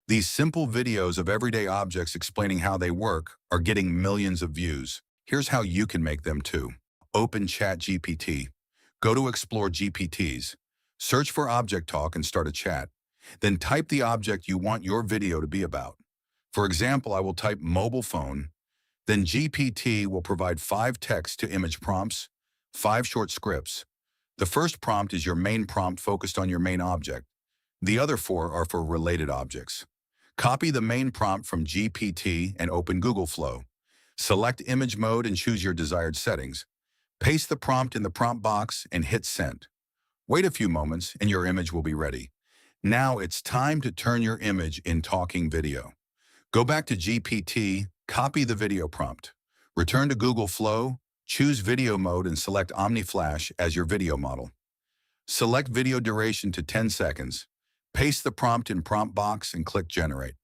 These simple videos of everyday objects explaining how they work are getting millions of views. Here's how you can make them too. Open ChatGPT. Go to Explore GPTs. Search for Object Talk and start a chat. Then type the object you want your video to be about. For example, I will type mobile phone. Then GPT will provide 5 text-to-image prompts, 5 short scripts. The first prompt is your main prompt focused on your main object. The other 4 are for related objects. Copy the main prompt from GPT and open Google Flow. Select image mode and choose your desired settings. Paste the prompt in the prompt box and hit send. Wait a few moments and your image will be ready. Now it's time to turn your image in talking video. Go back to GPT, copy the video prompt. Return to Google Flow, choose video mode and select OmniFlash as your video model. Select video duration to 10 seconds. Paste the prompt in prompt box and click generate.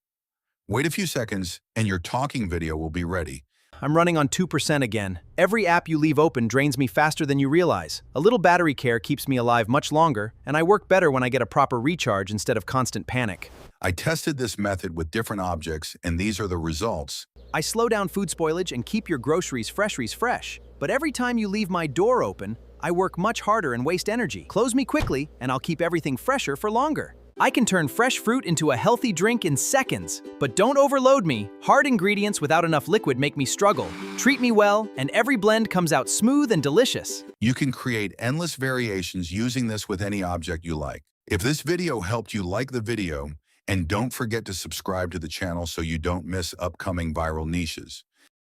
Wait a few seconds and your talking video will be ready. I'm running on 2% again. Every app you leave open drains me faster than you realize. A little battery care keeps me alive much longer, and I work better when I get a proper recharge instead of constant panic. I tested this method with different objects and these are the results. I slow down food spoilage and keep your groceries fresh. But every time you leave my door open, I work much harder and waste energy. Close me quickly, and I'll keep everything fresher for longer. I can turn fresh fruit into a healthy drink in seconds. But don't overload me. Hard ingredients without enough liquid make me struggle. Treat me well, and every blend comes out smooth and delicious. You can create endless variations using this with any object you like. If this video helped you, like the video, and don't forget to subscribe to the channel so you don't miss upcoming viral niches.